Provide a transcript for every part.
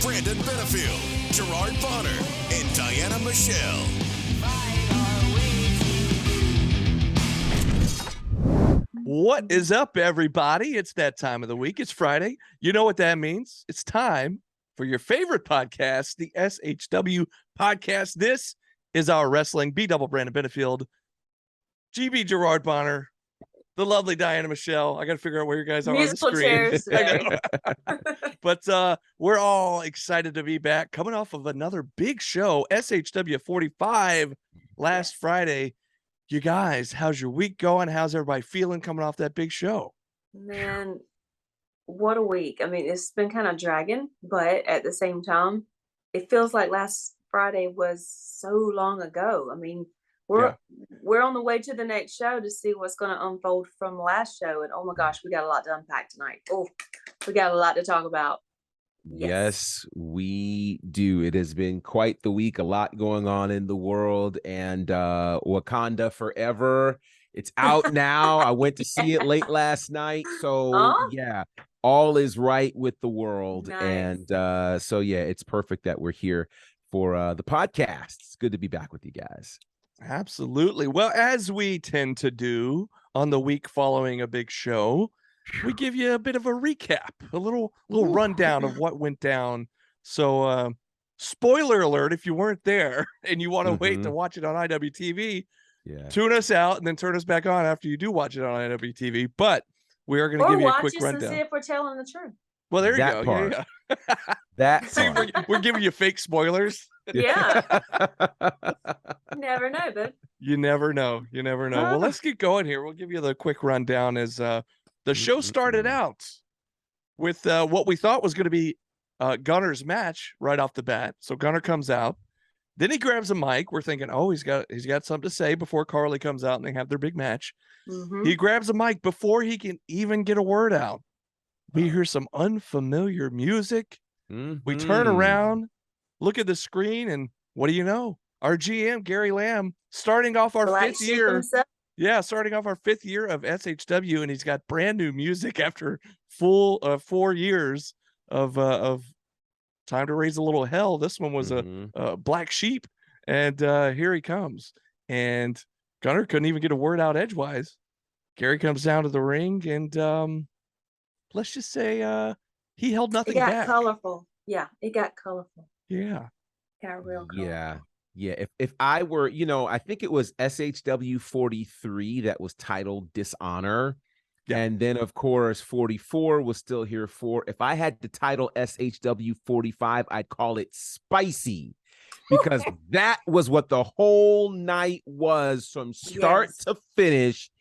Brandon Benefield, Gerard Bonner, and Diana Michelle. What is up, everybody? It's that time of the week. It's Friday. You know what that means. It's time for your favorite podcast, the SHW podcast. This is our wrestling. B-double Brandon Benefield, GB Gerard Bonner, the lovely Diana Michelle. I got to figure out where you guys are Musical on the screen. Chairs. But we're all excited to be back, coming off of another big show, SHW45 last Friday. You guys, how's your week going? How's everybody feeling coming off that big show? Man, what a week. I mean, it's been kind of dragging, but at the same time, it feels like last Friday was so long ago. I mean, we're on the way to the next show to see what's going to unfold from last show. And oh my gosh, we got a lot to unpack tonight. Oh, we got a lot to talk about. Yes, we do. It has been quite the week, a lot going on in the world, and Wakanda Forever. It's out now. I went to see it late last night. So yeah, all is right with the world. Nice. And so yeah, it's perfect that we're here for the podcast. It's good to be back with you guys. Absolutely. Well, as we tend to do on the week following a big show, we give you a bit of a recap, a little rundown of what went down. So spoiler alert, if you weren't there and you want to wait to watch it on IWTV, tune us out and then turn us back on after you do watch it on IWTV. But we are going to give you a quick rundown. And see if we're telling the truth. Well, there you That go. part. Yeah. That See, we're giving you fake spoilers. Yeah. Never know, but You never know. You never know. Well, let's get going here. We'll give you the quick rundown as the show started out with what we thought was going to be Gunner's match right off the bat. So Gunner comes out. Then he grabs a mic. We're thinking, oh, he's got something to say before Carly comes out and they have their big match. He grabs a mic before he can even get a word out. We hear some unfamiliar music. We turn around, look at the screen, and what do you know? Our GM, Gary Lamb, starting off our fifth year. Yeah, starting off our 5th year of SHW, and he's got brand new music after full 4 years of Time to Raise a Little Hell. This one was a Black Sheep, and here he comes. And Gunner couldn't even get a word out edgewise. Gary comes down to the ring, and let's just say he held nothing back. It got colorful. Yeah, it got colorful. Yeah. Got real colorful. Yeah, if I were, I think it was SHW43 that was titled Dishonor. Yeah. And then, of course, 44 was still here for. If I had to title SHW45, I'd call it Spicy, because that was what the whole night was from start to finish.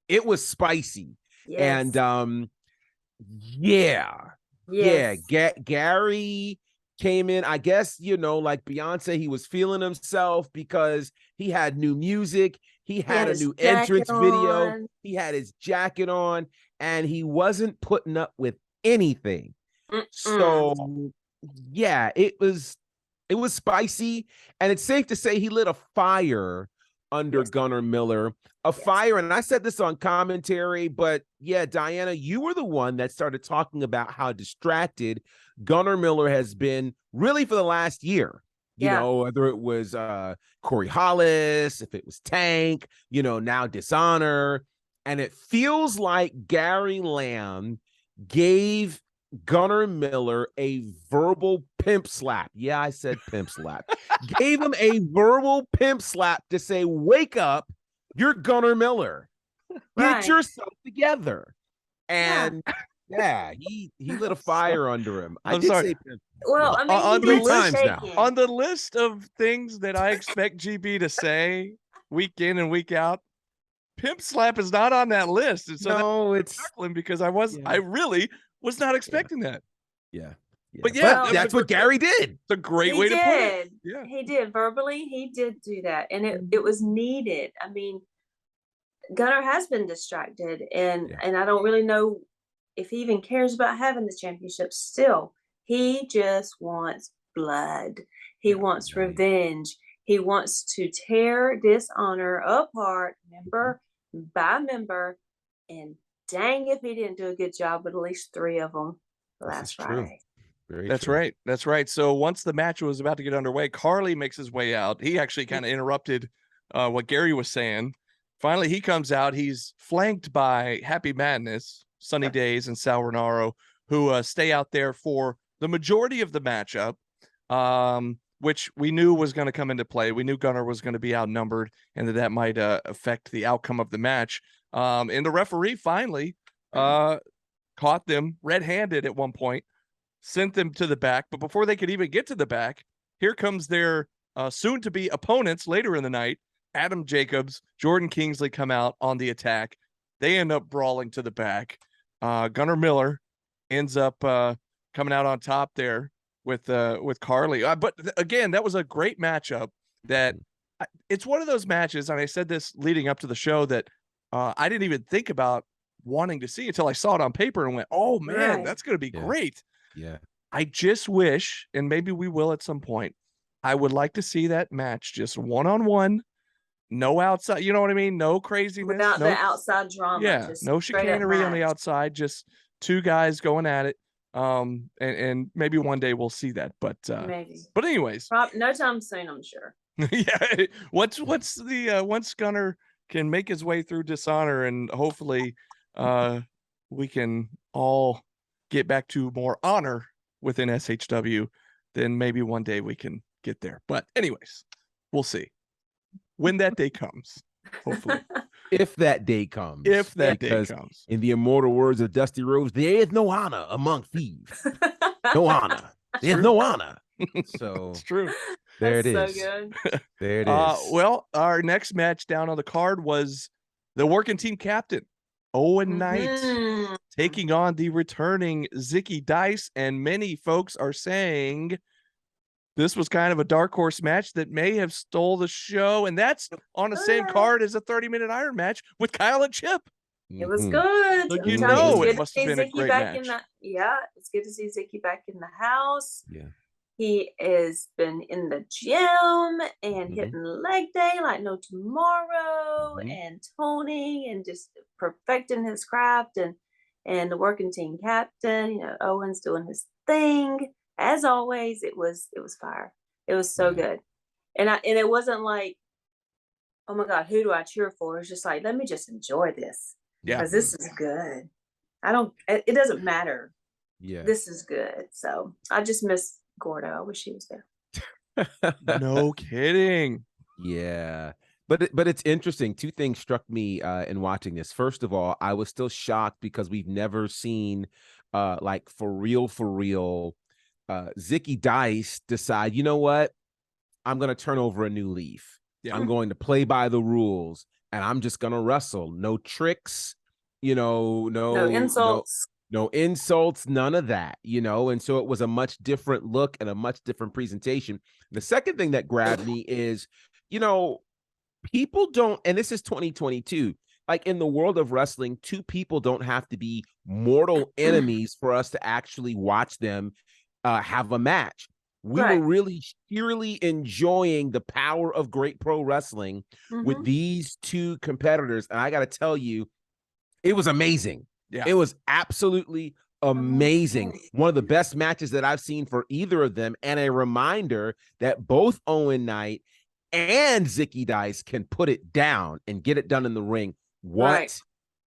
It was spicy. Yes. And Gary came in, I guess, like Beyonce, he was feeling himself because he had new music. He had a new entrance video. He had his jacket on, and he wasn't putting up with anything. So, yeah, it was spicy, and it's safe to say he lit a fire under Gunner Miller, fire. And I said this on commentary, but yeah, Diana, you were the one that started talking about how distracted Gunner Miller has been really for the last year. You know, whether it was Corey Hollis, if it was Tank, now Dishonor. And it feels like Gary Lamb gave Gunner Miller a verbal pimp slap. Yeah, I said pimp slap. Gave him a verbal pimp slap to say, wake up, you're Gunner Miller. Get yourself together. And he lit a fire under him. I'm sorry. Say pimp. Well, I mean, on three times now. On the list of things that I expect GB to say week in and week out, pimp slap is not on that list. And so no, it's chuckling because I really was not expecting that. Yeah. But that's what Gary did. It's a great way to put it. Yeah, he did. Verbally, he did do that. And it was needed. I mean, Gunner has been distracted, and I don't really know if he even cares about having the championship still. He just wants blood. He wants revenge. He wants to tear Dishonor apart, member by member. And dang if he didn't do a good job with at least 3 of them last Friday. That's true. right. That's right. So once the match was about to get underway, Carly makes his way out. He actually kind of interrupted what Gary was saying. Finally, he comes out. He's flanked by Happy Madness, Sunny Days, and Sal Renaro, who stay out there for the majority of the matchup, which we knew was going to come into play. We knew Gunner was going to be outnumbered and that might affect the outcome of the match. And the referee finally caught them red-handed at one point, sent them to the back. But before they could even get to the back, here comes their soon-to-be opponents later in the night. Adam Jacobs, Jordan Kingsley come out on the attack. They end up brawling to the back. Gunnar Miller ends up coming out on top there with Carly. But again, that was a great matchup. That it's one of those matches, and I said this leading up to the show, that I didn't even think about wanting to see until I saw it on paper and went, oh man, that's going to be great. Yeah. I just wish, and maybe we will at some point, I would like to see that match just one-on-one, no outside, you know what I mean? No craziness. Without the outside drama. Yeah, just no straight up chicanery on the match. outside, just two guys going at it. And maybe one day we'll see that, but Maybe. But anyways, No time soon, I'm sure. yeah. Once Gunner can make his way through Dishonor, and hopefully we can all get back to more honor within SHW, then maybe one day we can get there. But anyways, we'll see when that day comes. Hopefully, if that day comes. If that day Because comes. in the immortal words of Dusty Rhodes, there is no honor among thieves. No honor. There's no honor. So It's true. there That's it is. so good. There it is. Well, our next match down on the card was the working team captain, Owen Knight, taking on the returning Zicky Dice. And many folks are saying this was kind of a dark horse match that may have stole the show. And that's on the same card as a 30-minute Iron match with Kyle and Chip. It was good. So I'm you telling know it's it good must to have see been a Zicky great back match. it's good to see Zicky back in the house. Yeah. He has been in the gym and hitting leg day like no tomorrow, and toning and just perfecting his craft, and the working team captain. You know, Owen's doing his thing as always. It was fire. It was so good, and it wasn't like, oh my God, who do I cheer for? It's just like, let me just enjoy this. Yeah, because this is good. It doesn't matter. Yeah. This is good. So I just miss Gordo. I wish he was there. No kidding. Yeah. But it's interesting. Two things struck me in watching this. First of all, I was still shocked because we've never seen like for real Zicky Dice decide, you know what? I'm going to turn over a new leaf. Yeah. I'm going to play by the rules and I'm just going to wrestle. No tricks, no insults. No insults, none of that, and so it was a much different look and a much different presentation. The second thing that grabbed me is, people don't, and this is 2022, like in the world of wrestling, two people don't have to be mortal enemies for us to actually watch them have a match. We were really sheerly enjoying the power of great pro wrestling with these two competitors. And I got to tell you, it was amazing. Yeah. It was absolutely amazing. One of the best matches that I've seen for either of them. And a reminder that both Owen Knight and Zicky Dice can put it down and get it done in the ring. What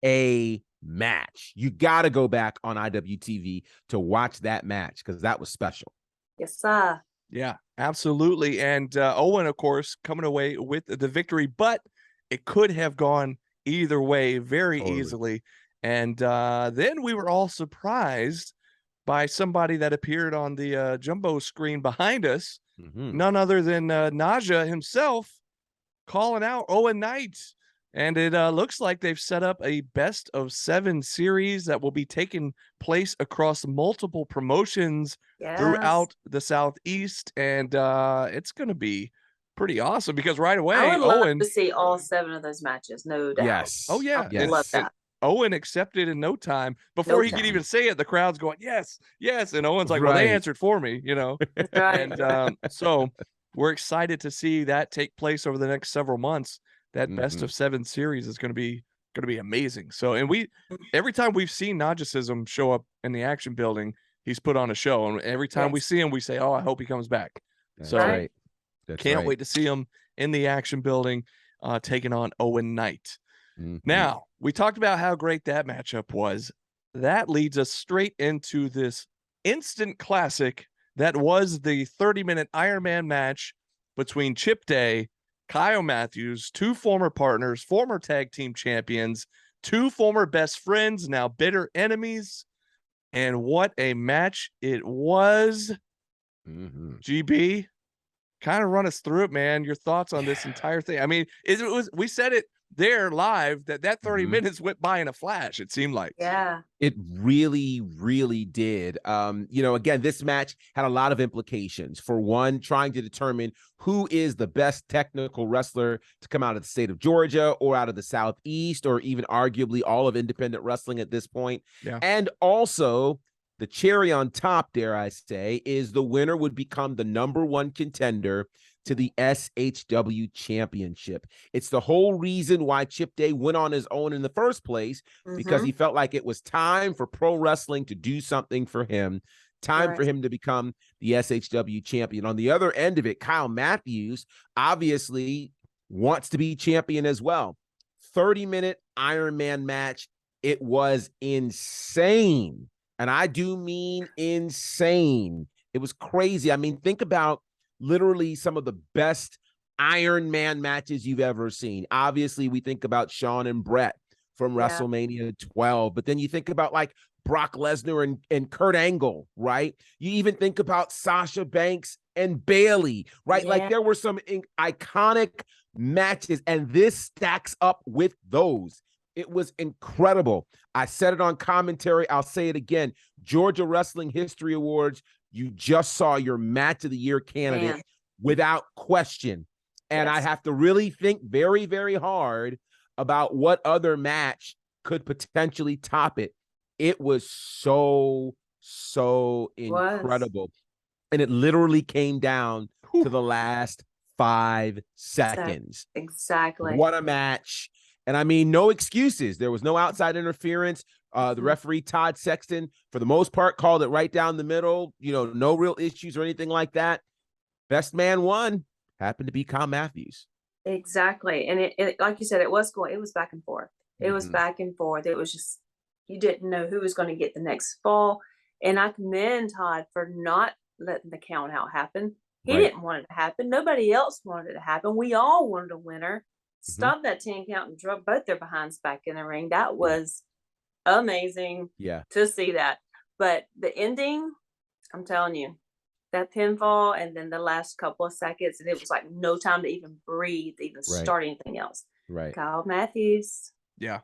a match. You got to go back on IWTV to watch that match because that was special. Yes, sir. Yeah, absolutely. And Owen, of course, coming away with the victory, but it could have gone either way very easily. And then we were all surprised by somebody that appeared on the jumbo screen behind us, none other than Naja himself, calling out Owen Knight. And it looks like they've set up a best of 7 series that will be taking place across multiple promotions throughout the Southeast. And it's going to be pretty awesome because right away, I would love Owen to see all 7 of those matches, no doubt. Yes. Oh, yeah. I love that. Owen accepted in no time. Before he could even say it, the crowd's going, yes, yes. And Owen's like, well, they answered for me, And so we're excited to see that take place over the next several months. That best of 7 series is going to be amazing. So, and every time we've seen Nagicism show up in the action building, he's put on a show. And every time we see him, we say, oh, I hope he comes back. That's So right. That's can't right. wait to see him in the action building, taking on Owen Knight. Now, we talked about how great that matchup was. That leads us straight into this instant classic that was the 30-minute Iron Man match between Chip Day, Kyle Matthews, two former partners, former tag team champions, two former best friends, now bitter enemies. And what a match it was. GB, kind of run us through it, man. Your thoughts on this entire thing. I mean, it was, we said it there live that 30 minutes went by in a flash, it seemed like. Yeah. It really, really did. You know, again, this match had a lot of implications. For one, trying to determine who is the best technical wrestler to come out of the state of Georgia or out of the Southeast, or even arguably all of independent wrestling at this point. Yeah. And also, the cherry on top, dare I say, is the winner would become the #1 contender to the SHW championship. It's the whole reason why Chip Day went on his own in the first place, because he felt like it was time for pro wrestling to do something for him, time for him to become the SHW champion. On the other end of it, Kyle Matthews obviously wants to be champion as well. 30-minute Iron Man match. It was insane. And I do mean insane. It was crazy. I mean, think about literally some of the best Iron Man matches you've ever seen. Obviously, we think about Shawn and Brett from WrestleMania 12, but then you think about like Brock Lesnar and Kurt Angle, right? You even think about Sasha Banks and Bayley, right? Like there were some iconic matches, and this stacks up with those. It was incredible. I said it on commentary. I'll say it again. Georgia Wrestling History Awards, you just saw your match of the year candidate without question. And I have to really think very, very hard about what other match could potentially top it. It was so incredible. And it literally came down to the last 5 seconds. Exactly. What a match. And I mean, no excuses. There was no outside interference. The referee, Todd Sexton, for the most part, called it right down the middle. You know, no real issues or anything like that. Best man won. Happened to be Kyle Matthews. Exactly. And it like you said, it was back and forth. It was back and forth. It was just, you didn't know who was going to get the next fall. And I commend Todd for not letting the count out happen. He didn't want it to happen. Nobody else wanted it to happen. We all wanted a winner. Stop that 10 count and drug both their behinds back in the ring. That was amazing to see that. But the ending, I'm telling you, that pinfall and then the last couple of seconds, and it was like no time to even breathe, even start anything else. Kyle Matthews. Yeah.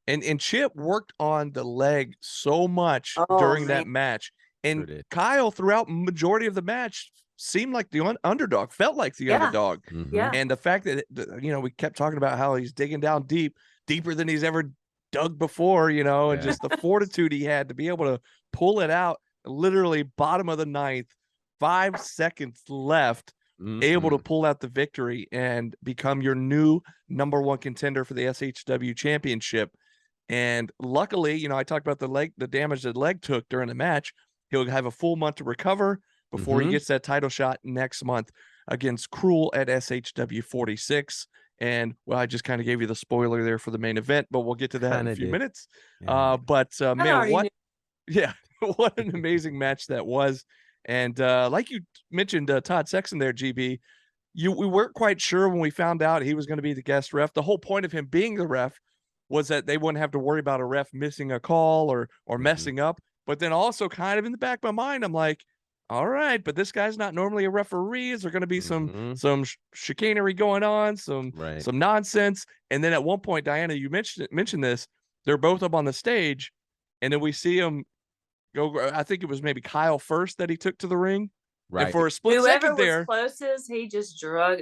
And Chip worked on the leg so much during that match. And Kyle, throughout majority of the match, seemed like the underdog, felt like the underdog. And the fact that, you know, we kept talking about how he's digging down deeper than he's ever dug before, you know, and just the fortitude he had to be able to pull it out, literally bottom of the ninth, 5 seconds left, able to pull out the victory and become your new #1 contender for the SHW championship. And luckily, you know, I talked about the damage that leg took during the match. He'll have a full month to recover before he gets that title shot next month against Cruel at SHW46. And well, I just kind of gave you the spoiler there for the main event, but we'll get to that in a few minutes. Man, what what an amazing match that was. And like you mentioned, Todd Sexton there, GB, we weren't quite sure when we found out he was going to be the guest ref. The whole point of him being the ref was that they wouldn't have to worry about a ref missing a call or messing up. But then also kind of in the back of my mind, I'm like, all right, but this guy's not normally a referee. Is there going to be some chicanery going on, some nonsense? And then at one point, Diana, you mentioned this. They're both up on the stage, and then we see him go. I think it was maybe Kyle first that he took to the ring. Right. And for a split second there, closest, he just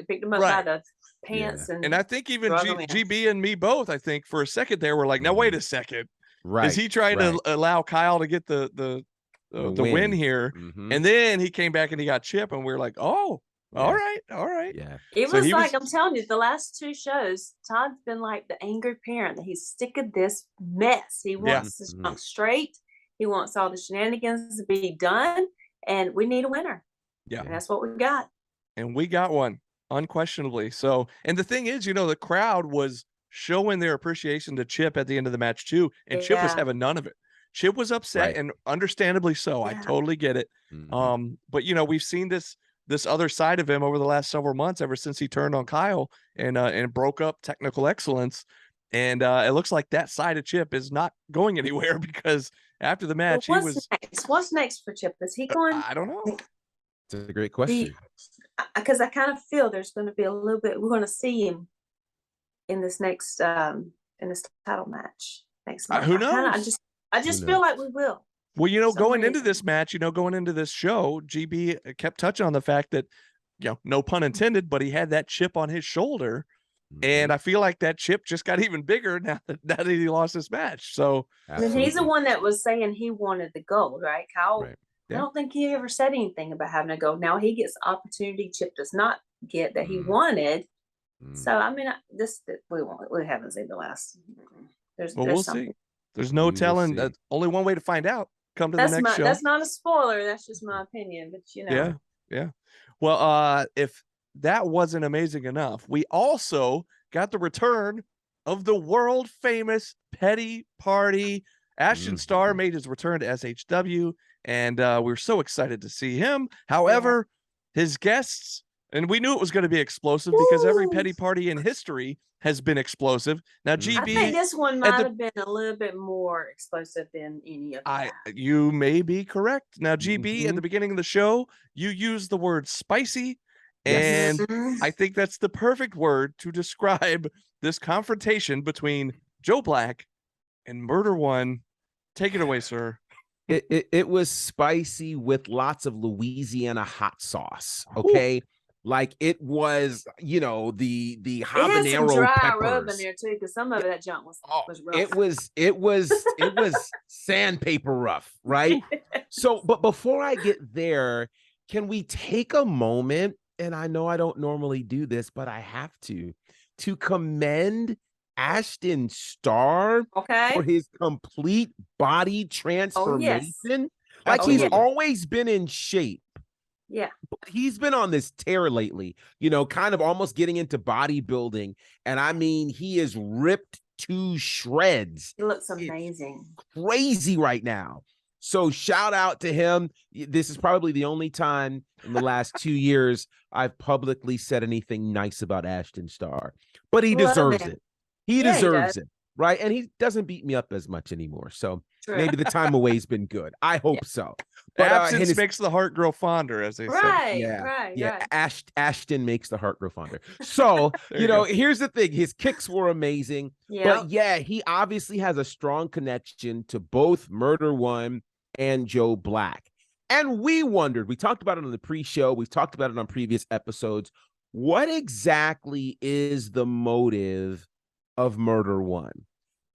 picked him up by the pants. And I think even GB and me both, I think for a second there, we're like, now wait a second. Right. Is he trying to allow Kyle to get the win here? And then he came back and he got Chip, and we were like, all right. Yeah. It was like, I'm telling you, the last 2 shows, Todd's been like the angry parent that he's sick of this mess. He wants to jump straight. He wants all the shenanigans to be done, and we need a winner. Yeah. And that's what we got. And we got one, unquestionably. So, and the thing is, the crowd was showing their appreciation to Chip at the end of the match too, and Chip was Yeah. having none of it. Chip was upset, Right. and understandably so. I Yeah. totally get it. But we've seen this other side of him over the last several months, ever since he turned on Kyle and broke up technical excellence. And it looks like that side of Chip is not going anywhere, because after the match, Well, what's next for Chip? Is he going? I don't know. It's a great question. Because I kind of feel there's going to be a little bit. We're going to see him in this next title match next month. Who knows? I just feel like we will. Well, going into this match, going into this show, GB kept touching on the fact that, no pun intended, but he had that chip on his shoulder. And I feel like that chip just got even bigger now that he lost this match. So he's the one that was saying he wanted the gold, right? Kyle, Right. I don't think he ever said anything about having a gold. Now he gets the opportunity Chip does not get that he wanted. So I mean, we haven't seen the last. We'll see. There's no telling. Only one way to find out. Come to the next show. That's not a spoiler. That's just my opinion. But Yeah. Well, if that wasn't amazing enough, we also got the return of the world famous Petty Party. Ashton Starr made his return to SHW, and we were so excited to see him. However, his guests, and we knew it was going to be explosive because every Petty Party in history has been explosive. Now, GB, I think this one might have been a little bit more explosive than any of them. You may be correct. Now, GB, at the beginning of the show, you used the word spicy. And I think that's the perfect word to describe this confrontation between Joe Black and Murder One. Take it away, sir. It was spicy with lots of Louisiana hot sauce. Okay. Ooh. Like it was, the habanero it had some dry peppers. Rub in there too, because some of that junk was rough. It was sandpaper rough, right? So, but before I get there, can we take a moment? And I know I don't normally do this, but I have to commend Ashton Starr for his complete body transformation. Oh, yes. Like he's always been in shape. Yeah. But he's been on this tear lately, kind of almost getting into bodybuilding. And I mean, he is ripped to shreds. He looks amazing. It's crazy right now. So shout out to him. This is probably the only time in the last 2 years I've publicly said anything nice about Ashton Starr, but he deserves it. He deserves it, right? And he doesn't beat me up as much anymore. So maybe the time away has been good. I hope so. But absence makes the heart grow fonder, as they say. Yeah. Ashton makes the heart grow fonder. So, here's the thing. His kicks were amazing. But he obviously has a strong connection to both Murder One and Joe Black. And we talked about it on the pre-show. We've talked about it on previous episodes. What exactly is the motive of Murder One?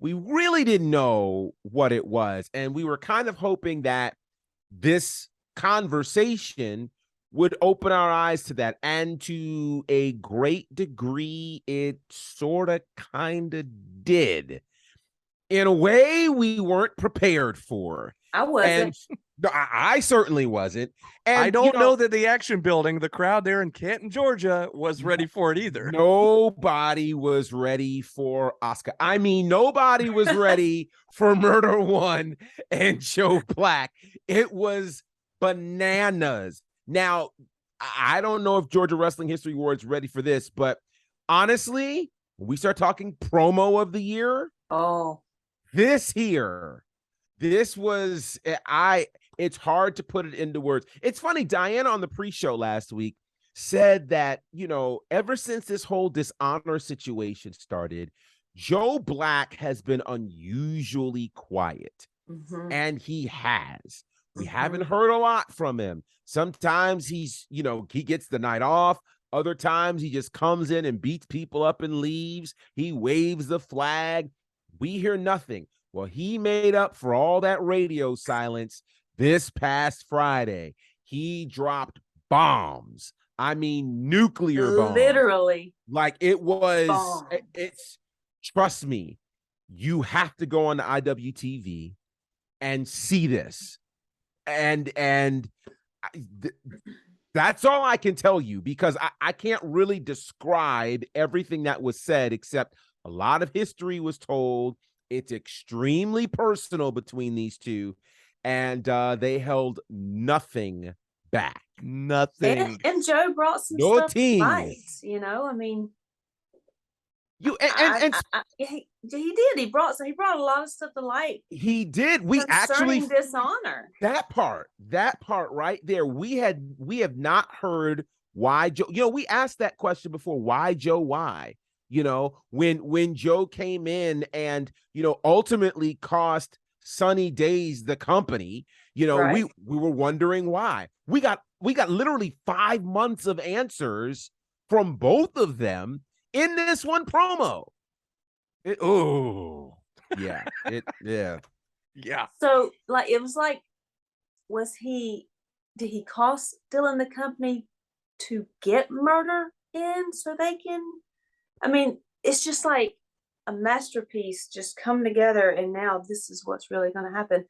We really didn't know what it was. And we were kind of hoping that this conversation would open our eyes to that. And to a great degree, it sort of kind of did. In a way we weren't prepared for. I wasn't. I certainly wasn't. And I don't know that the action building, the crowd there in Canton, Georgia, was ready for it either. Nobody was ready for Oscar. I mean, nobody was ready for Murder One and Joe Black. It was bananas. Now, I don't know if Georgia Wrestling History Award's ready for this, but honestly, when we start talking promo of the year, this was, it's hard to put it into words. It's funny, Diana on the pre-show last week said that, ever since this whole dishonor situation started, Joe Black has been unusually quiet. And he has. We haven't heard a lot from him. Sometimes he's, he gets the night off. Other times he just comes in and beats people up and leaves. He waves the flag. We hear nothing. Well, he made up for all that radio silence this past Friday. He dropped bombs. I mean, nuclear bombs. Literally. Like it was, trust me, you have to go on the IWTV and see this. And that's all I can tell you, because I can't really describe everything that was said, except a lot of history was told. It's extremely personal between these two, and they held nothing back. Nothing. And Joe brought some No stuff tease. right, you know. I mean, he did. He brought a lot of stuff to light. He did. We actually dishonor. that part right there. We have not heard why Joe. You know, we asked that question before. Why Joe? Why? You know, when Joe came in and, you know, ultimately cost Sunny Days the company, you know, Right. we were wondering why. We got literally 5 months of answers from both of them in this one promo. Yeah. So, like, it was like, did he cost Dylan the company to get Murder in so they can? I mean, it's just like a masterpiece just come together, and now this is what's really going to happen.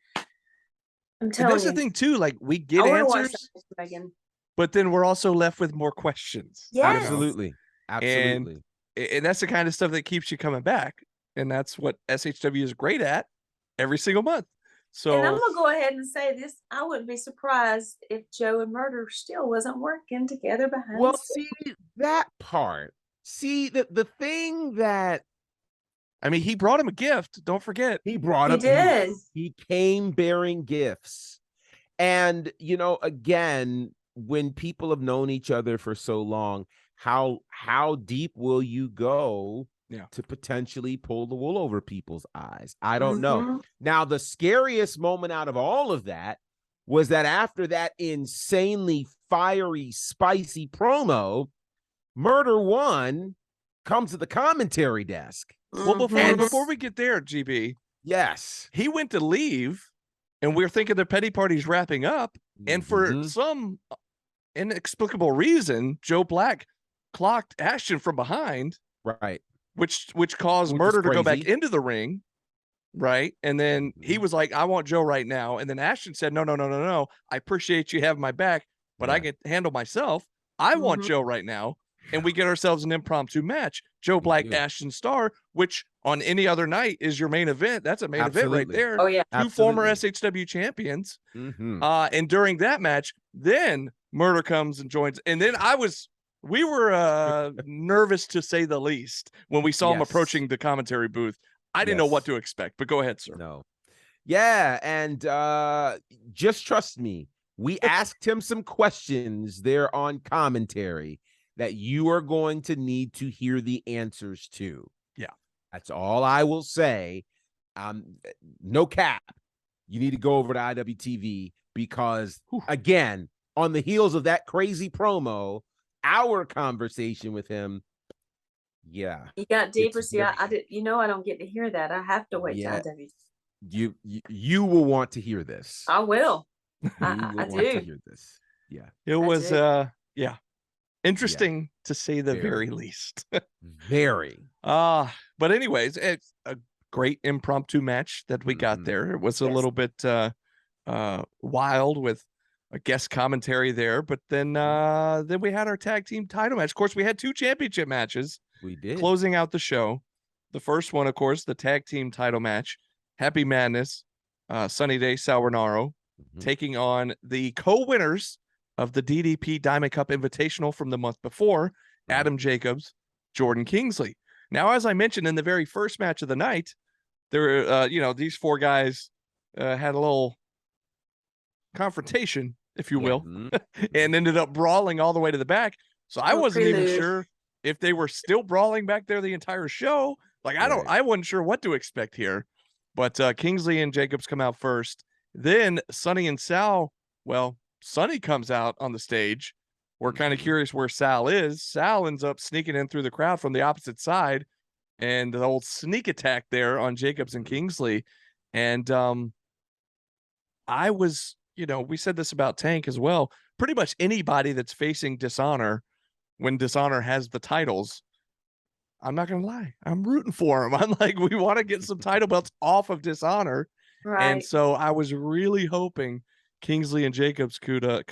I'm telling you. And that's the thing too. Like, we get I wanna watch answers, that, Megan. but then we're also left with more questions. Yes. Absolutely. And that's the kind of stuff that keeps you coming back. And that's what SHW is great at every single month. So, And I'm gonna go ahead and say this: I wouldn't be surprised if Joe and Murder still wasn't working together behind. Well, the scenes. see that part. See the thing that I mean, he brought him a gift. Don't forget. he brought He up. did. He came bearing gifts, and you know, again, when people have known each other for so long, how deep will you go? Yeah. To potentially pull the wool over people's eyes. I don't know. Mhm. Now, the scariest moment out of all of that was that after that insanely fiery, spicy promo, Murder One comes to the commentary desk. Well, Mhm. before we get there, GB, Yes. he went to leave, and we're thinking the petty party's wrapping up. And for Mhm. some inexplicable reason, Joe Black clocked Ashton from behind, Right. which caused Which is Murder to go back crazy. into the ring, right? And then he was like, "I want Joe right now." And then Ashton said, "No. I appreciate you having my back, but I Yeah. can handle myself. I want Mhm. Joe right now." And we get ourselves an impromptu match. Joe Black, do. Ashton Starr, which on any other night is your main event. That's a main event right Absolutely. there. Oh yeah. Two former Absolutely. SHW champions. Mhm. And during that match, then Murder comes and joins. And then we were nervous to say the least when we saw him Yes. approaching the commentary booth. I didn't know what to expect, but go ahead, sir. No. Yeah, and just trust me. We asked him some questions there on commentary that you are going to need to hear the answers to. Yeah. That's all I will say. No cap. You need to go over to IWTV because, again, on the heels of that crazy promo, our conversation with him, yeah. You got deeper. It's See, I did. You know, I don't get to hear that. I have to wait Yeah. till IW. You will want to hear this. I will. You I will want do. to hear this. Yeah. It was do. interesting to say the very Very. least. Very. But anyways, it's a great impromptu match that we got Mhm. there. It was a Yes. little bit wild with a guest commentary there, but then we had our tag team title match. Of course, we had 2 championship matches We did. closing out the show. The first one, of course, the tag team title match. Happy Madness, Sunny Day Salvernaro, Mhm. taking on the co-winners of the DDP Diamond Cup Invitational from the month before, Right. Adam Jacobs, Jordan Kingsley. Now, as I mentioned in the very first match of the night, there, these 4 guys had a little confrontation, if you will, Mhm. and ended up brawling all the way to the back. So I Little wasn't even prelude. sure if they were still brawling back there the entire show. Like, Right. I wasn't sure what to expect here. But Kingsley and Jacobs come out first. Then Sonny and Sal, well, Sonny comes out on the stage. We're kind of Mhm. curious where Sal is. Sal ends up sneaking in through the crowd from the opposite side, and the old sneak attack there on Jacobs and Mhm. Kingsley. And I was, we said this about Tank as well. Pretty much anybody that's facing Dishonor when Dishonor has the titles, I'm not going to lie, I'm rooting for him. I'm like, we want to get some title belts off of Dishonor. And Right. so I was really hoping Kingsley and Jacobs could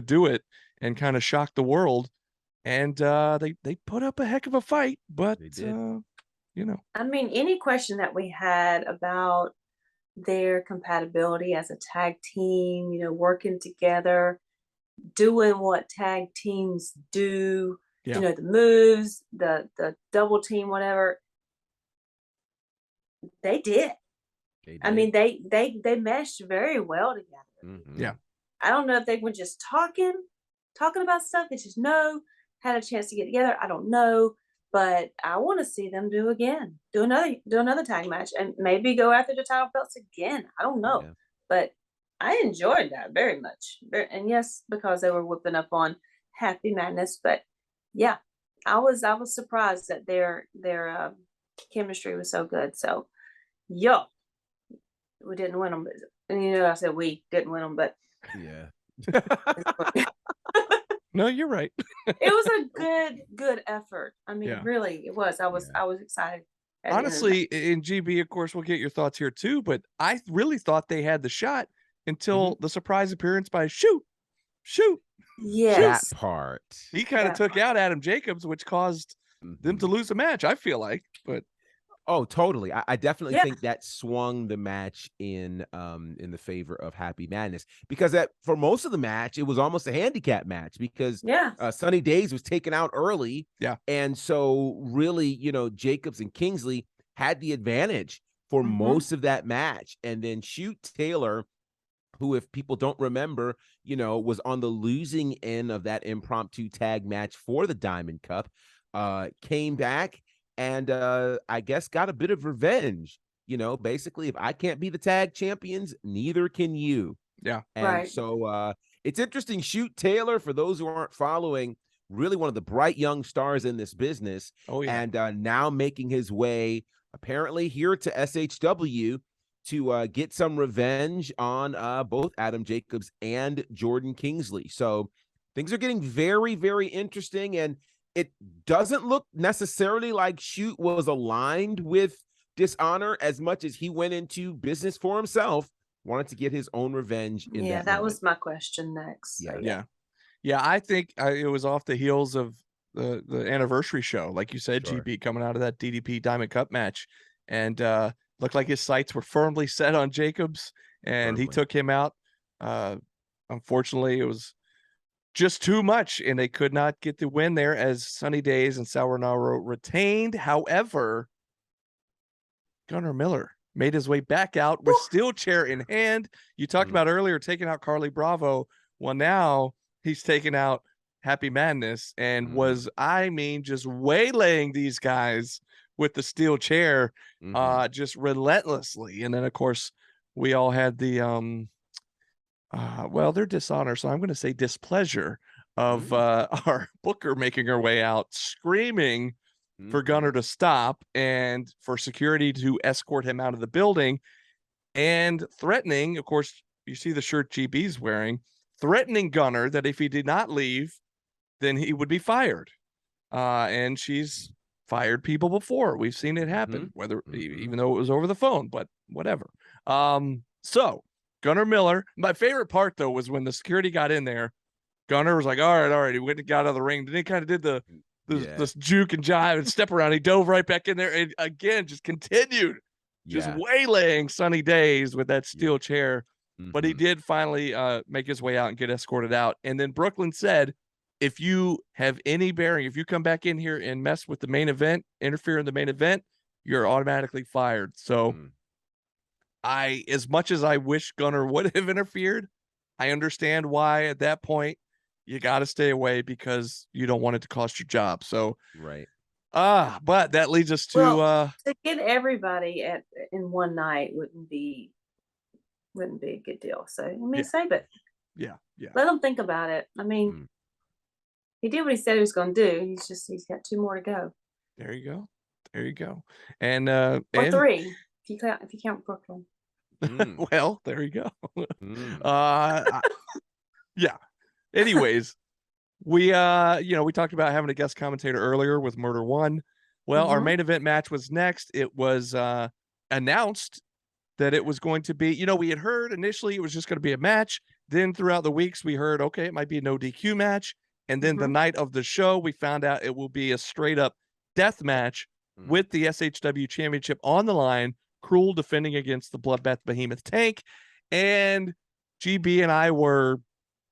do it and kind of shock the world. And they put up a heck of a fight, but They did. I mean, any question that we had about their compatibility as a tag team, working together, doing what tag teams do, Yeah. the moves, the double team, whatever, they did. They I did. mean, they meshed very well together. Yeah. I don't know if they were just talking about stuff. They just had a chance to get together. I don't know, but I want to see them do another tag match, and maybe go after the title belts again. I don't know, Yeah. but I enjoyed that very much. And yes, because they were whipping up on Happy Madness, but yeah, I was surprised that their chemistry was so good. So, yo, we didn't win them, and I said we didn't win them, but Yeah. No, you're right. it was a good effort. I mean, Yeah. really, it was. I was excited. at the end of the Honestly, in GB, of course, we'll get your thoughts here too, but I really thought they had the shot until the surprise appearance by Shoot. night. That Yes, part. He kind of That took out Adam Jacobs, which caused them to Mhm. lose the match, I feel like. But Oh, totally. I definitely Yeah. think that swung the match in the favor of Happy Madness, because for most of the match, it was almost a handicap match because yeah, Sunny Days was taken out early. Yeah. And so really, Jacobs and Kingsley had the advantage for Mhm. most of that match. And then Shoot Taylor, who, if people don't remember, was on the losing end of that impromptu tag match for the Diamond Cup, came back and I guess got a bit of revenge. Basically, if I can't be the tag champions, neither can you. yeah, And Right. so it's interesting. Shoot Taylor, for those who aren't following, really one of the bright young stars in this business. Oh, yeah. And now making his way apparently here to SHW to get some revenge on both Adam Jacobs and Jordan Kingsley. So things are getting very, very interesting. And it doesn't look necessarily like Shoot was aligned with Dishonor as much as he went into business for himself, wanted to get his own revenge in Yeah, that that moment. was my question next. So, Yeah. Yeah. I think it was off the heels of the anniversary show, like you said, Sure. GB, coming out of that DDP Diamond Cup match, and looked like his sights were firmly set on Jacobs, and he Firmly. took him out. Unfortunately, it was just too much, and they could not get the win there, as Sunny Days and Sauronaro retained. However, Gunnar Miller made his way back out with steel chair in hand. You talked about earlier taking out Carly Bravo. Well, now he's taking out Happy Madness and was, just waylaying these guys with the steel chair, just relentlessly. And then, of course, we all had the their dishonor, so I'm going to say displeasure of our booker making her way out, screaming for Gunnar to stop and for security to escort him out of the building, and threatening, of course, you see the shirt GB's wearing, threatening Gunnar that if he did not leave, then he would be fired. And she's fired people before. We've seen it happen, whether even though it was over the phone, but whatever. So Gunnar Miller, my favorite part though was when the security got in there, Gunnar was like, all right. He went and got out of the ring. Then he kind of did this juke and jive and step around. He dove right back in there and again just continued just waylaying Sunny Days with that steel chair. But he did finally make his way out and get escorted out. And then Brooklyn said, if you have any bearing, if you come back in here and mess with the main event, interfere in the main event, you're automatically fired. So as much as I wish Gunnar would have interfered, I understand why at that point you got to stay away because you don't want it to cost your job. So, but that leads us to get everybody in one night wouldn't be a good deal. So I mean, save it. Yeah. Let them think about it. I mean, he did what he said he was going to do. He's got 2 more to go. There you go. And or and 3 if you count Brooklyn. well, there you go. Yeah. Anyways, we talked about having a guest commentator earlier with Murder One. Well, our main event match was next. It was announced that it was going to be, you know, we had heard initially it was just going to be a match. Then throughout the weeks, we heard, okay, it might be a no DQ match. And then the night of the show, we found out it will be a straight up death match with the SHW championship on the line. Cruel defending against the Bloodbath Behemoth Tank. And GB and I were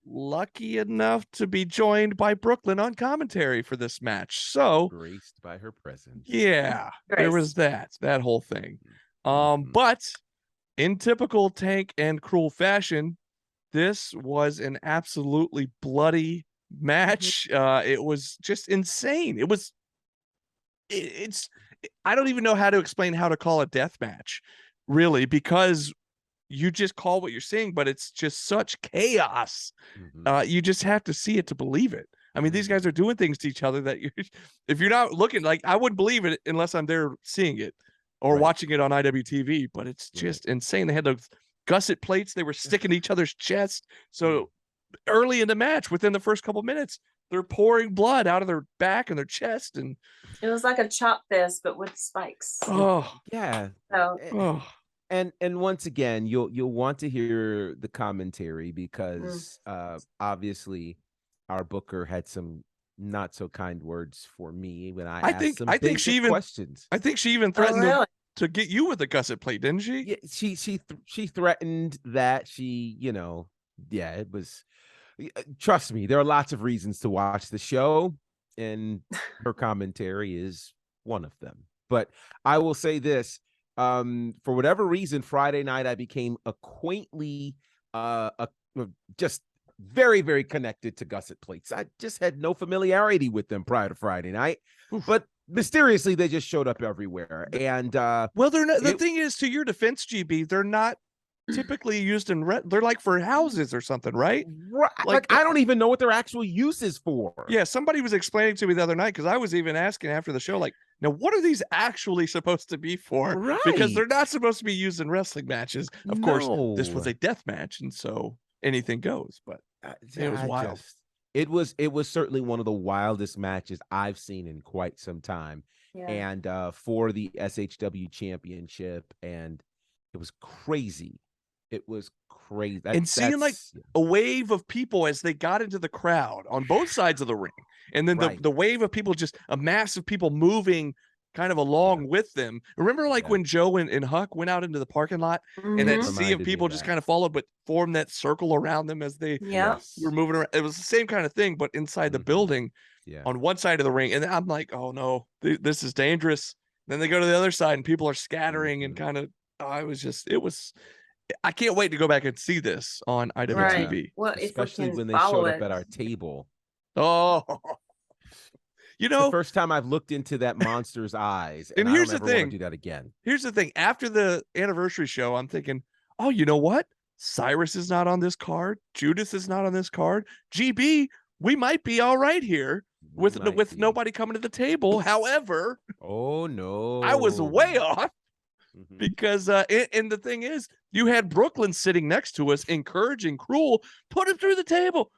lucky enough to be joined by Brooklyn on commentary for this match. So graced by her presence. Yeah, there was that whole thing. But in typical Tank and Cruel fashion, this was an absolutely bloody match. It was just insane. It's I don't even know how to explain how to call a death match, really, because you just call what you're seeing, but it's just such chaos. You just have to see it to believe it. I mean, these guys are doing things to each other that if you're not looking, like, I wouldn't believe it unless I'm there seeing it or watching it on IWTV, but it's just insane. They had those gusset plates they were sticking to each other's chest. So early in the match, within the first couple minutes, they're pouring blood out of their back and their chest. And it was like a chop fest, but with spikes. Oh, yeah. So, And once again, you'll want to hear the commentary because obviously our booker had some not so kind words for me when I asked some basic questions. I think she even threatened to get you with a gusset plate, didn't she? Yeah, she threatened that. She, you know, it was. Trust me, there are lots of reasons to watch the show, and her commentary is one of them. But I will say this. For whatever reason, Friday night I became acquaintly just very, very connected to gusset plates. I just had no familiarity with them prior to Friday night, but mysteriously they just showed up everywhere. And well, they're not. The thing is, to your defense, GB, they're not typically used in they're like for houses or something, right? Like I don't even know what their actual use is for. Yeah, somebody was explaining to me the other night, because I was even asking after the show, like, now what are these actually supposed to be for? Right. Because they're not supposed to be used in wrestling matches. Of course, this was a death match, and so anything goes. But it was wild. It was certainly one of the wildest matches I've seen in quite some time. And for the SHW championship, and it was crazy. It was crazy. And seeing like a wave of people as they got into the crowd on both sides of the ring. And then the wave of people, just a mass of people moving kind of along with them. Remember like when Joe and Huck went out into the parking lot and that sea of people just kind of followed, but formed that circle around them as they were moving around. It was the same kind of thing, but inside the building on one side of the ring. And I'm like, oh no, this is dangerous. Then they go to the other side and people are scattering and kind of, I can't wait to go back and see this on IWTV. Right. Well, especially when they showed up at our table. Oh, you know, it's the first time I've looked into that monster's eyes. And here's the thing. Do that again. Here's the thing. After the anniversary show, I'm thinking, oh, you know what? Cyrus is not on this card. Judas is not on this card. GB, we might be all right here with nobody coming to the table. However, oh no, I was way off. Because and the thing is, you had Brooklyn sitting next to us encouraging Cruel, put it through the table,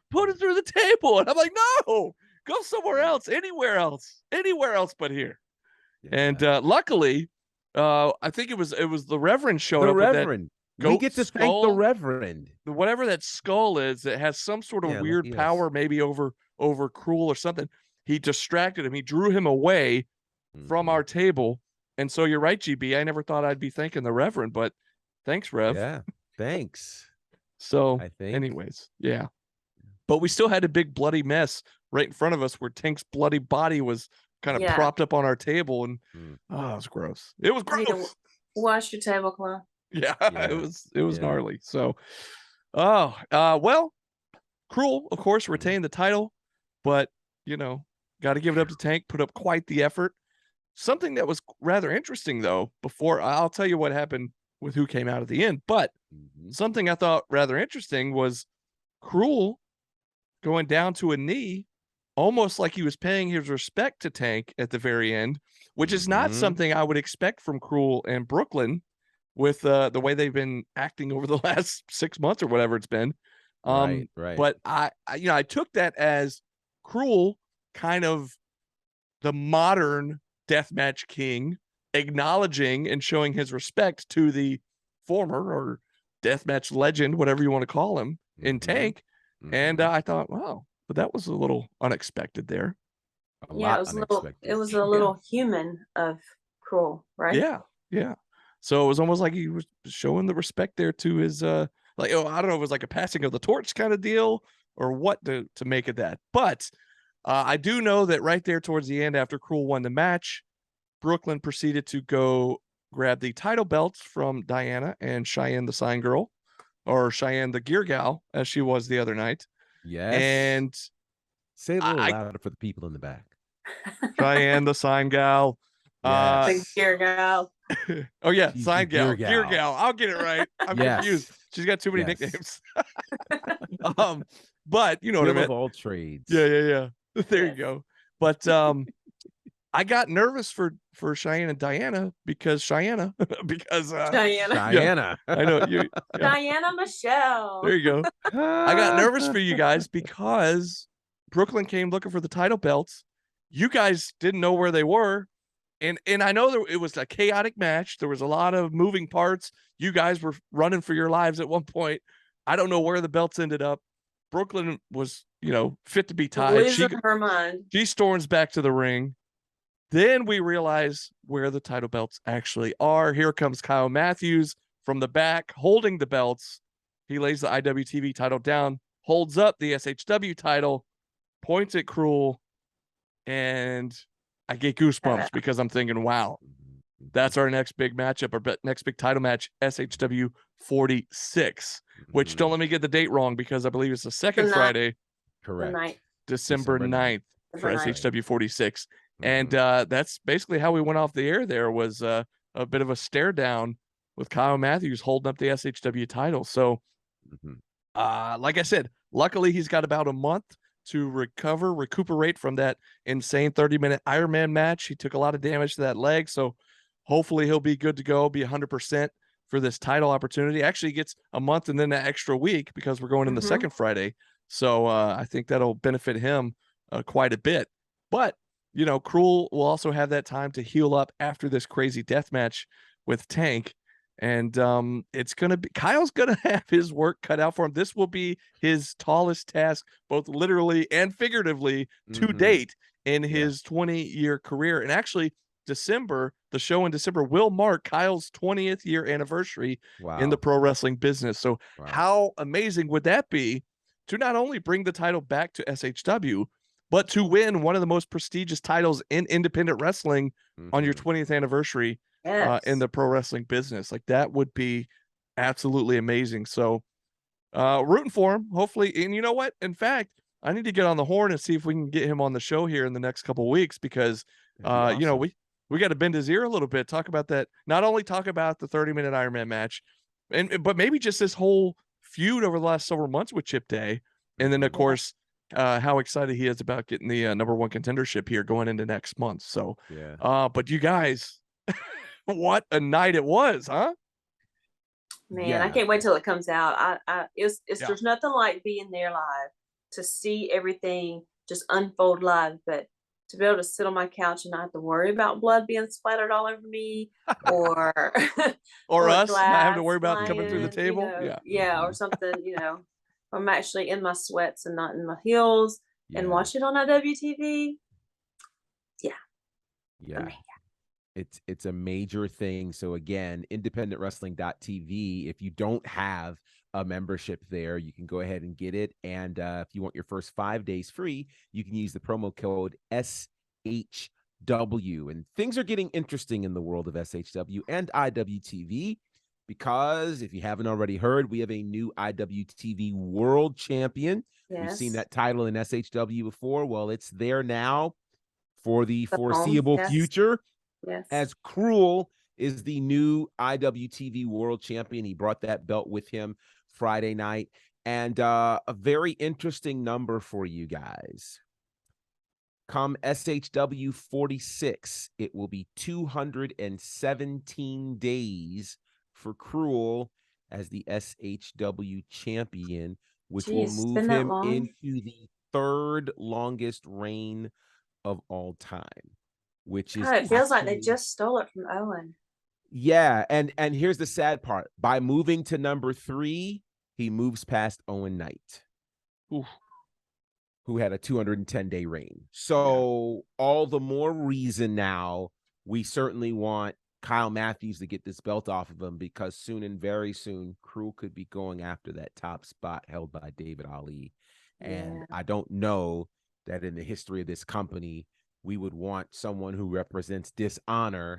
and I'm like, no, go somewhere else, anywhere else but here. And luckily, I think it was the Reverend showed up. Reverend, we get to thank the Reverend. Whatever that skull is, that has some sort of weird power, maybe over Cruel or something. He distracted him. He drew him away from our table. And so you're right, GB. I never thought I'd be thanking the Reverend, but thanks, Rev. Yeah, thanks. So, anyways, but we still had a big bloody mess right in front of us where Tank's bloody body was kind of propped up on our table, and it was gross. It was gross. Wash your tablecloth. Yeah, it was gnarly. So, well, Cruel, of course, retained the title, but got to give it up to Tank. Put up quite the effort. Something that was rather interesting, though, before I'll tell you what happened with who came out at the end, but something I thought rather interesting was Cruel going down to a knee, almost like he was paying his respect to Tank at the very end, which is not something I would expect from Cruel and Brooklyn with the way they've been acting over the last 6 months or whatever it's been. Right. But I took that as Cruel kind of the modern deathmatch king, acknowledging and showing his respect to the former or deathmatch legend, whatever you want to call him, in Tank. And I thought, wow, but that was a little unexpected there. It was a little human of Cruel, right? Yeah. So it was almost like he was showing the respect there to his like, oh, I don't know if it was like a passing of the torch kind of deal or what to make of that. But I do know that right there towards the end, after Cruel won the match, Brooklyn proceeded to go grab the title belts from Diana and Cheyenne the Sign Girl, or Cheyenne the Gear Gal, as she was the other night. Yes. And say it a little louder for the people in the back. Cheyenne the Sign Gal. The Gear Gal. Oh yeah, She's Sign Gal. Gear Gear Gal. Gal. I'll get it right. I'm confused. She's got too many nicknames. But you know what I mean. Of all trades. Yeah. There you go. But I got nervous for Cheyenne and Diana because Diana. Diana. I know you. Diana Michelle. There you go. I got nervous for you guys because Brooklyn came looking for the title belts. You guys didn't know where they were. And I know it was a chaotic match. There was a lot of moving parts. You guys were running for your lives at one point. I don't know where the belts ended up. Brooklyn was, fit to be tied. Losing her mind. She storms back to the ring. Then we realize where the title belts actually are. Here comes Kyle Matthews from the back, holding the belts. He lays the IWTV title down, holds up the SHW title, points at Cruel, and I get goosebumps because I'm thinking, wow, that's our next big matchup, our next big title match, SHW 46, which don't let me get the date wrong because I believe it's the second Friday. Correct. December 9th for SHW 46. And that's basically how we went off the air there, was a bit of a stare down with Kyle Matthews holding up the SHW title. So, like I said, luckily he's got about a month to recuperate from that insane 30-minute Ironman match. He took a lot of damage to that leg. So hopefully he'll be good to go, be 100% for this title opportunity. Actually gets a month and then an extra week because we're going in the second Friday. So I think that'll benefit him quite a bit. But, Cruel will also have that time to heal up after this crazy death match with Tank. And it's going to be, Kyle's going to have his work cut out for him. This will be his tallest task, both literally and figuratively, to date in his 20-year career. And actually, the show in December will mark Kyle's 20th year anniversary in the pro wrestling business. So how amazing would that be to not only bring the title back to SHW, but to win one of the most prestigious titles in independent wrestling on your 20th anniversary in the pro wrestling business. Like, that would be absolutely amazing. So rooting for him, hopefully. And you know what? In fact, I need to get on the horn and see if we can get him on the show here in the next couple of weeks, because awesome. We got to bend his ear a little bit, talk about that. Not only talk about the 30-minute Ironman match, but maybe just this whole feud over the last several months with Chip Day. And then, of course, how excited he is about getting the number one contendership here going into next month. So, but you guys, what a night it was, huh? Man, I can't wait till it comes out. There's nothing like being there live to see everything just unfold live, but to be able to sit on my couch and not have to worry about blood being splattered all over me, or or us not having to worry about coming through the table, or something. I'm actually in my sweats and not in my heels, and watch it on IWTV. It's a major thing. So again, independentwrestling.tv. If you don't have a membership there, you can go ahead and get it. And if you want your first 5 days free, you can use the promo code SHW. And things are getting interesting in the world of SHW and IWTV, because if you haven't already heard, we have a new IWTV World Champion. We've seen that title in SHW before. Well, it's there now for the foreseeable future. As Cruel is the new IWTV World Champion. He brought that belt with him Friday night. And a very interesting number for you guys. Come SHW 46, it will be 217 days for Cruel as the SHW champion, which will move him into the third longest reign of all time. Which is it feels like they just stole it from Owen. Yeah, and here's the sad part. By moving to number 3, he moves past Owen Knight, who had a 210-day reign. So all the more reason now we certainly want Kyle Matthews to get this belt off of him, because soon and very soon, Crew could be going after that top spot held by David Ali. And I don't know that in the history of this company, we would want someone who represents dishonor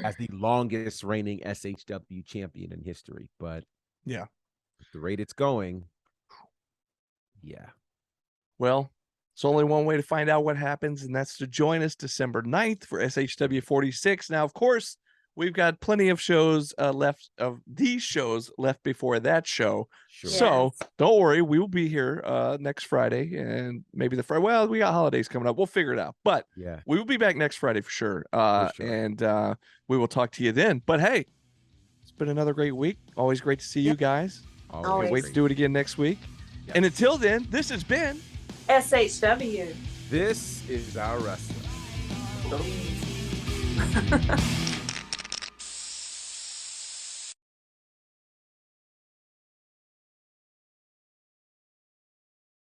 as the longest reigning SHW champion in history. But yeah, at the rate it's going, well, it's only one way to find out what happens, and that's to join us December 9th for SHW46. Now, of course, we've got plenty of shows left of these shows left before that show. Sure. So don't worry, we will be here next Friday, and maybe the Friday. Well, we got holidays coming up. We'll figure it out. But we will be back next Friday for sure. And we will talk to you then. But hey, it's been another great week. Always great to see you guys. Can't wait to do it again next week. Yes. And until then, this has been SHW. This is our wrestling.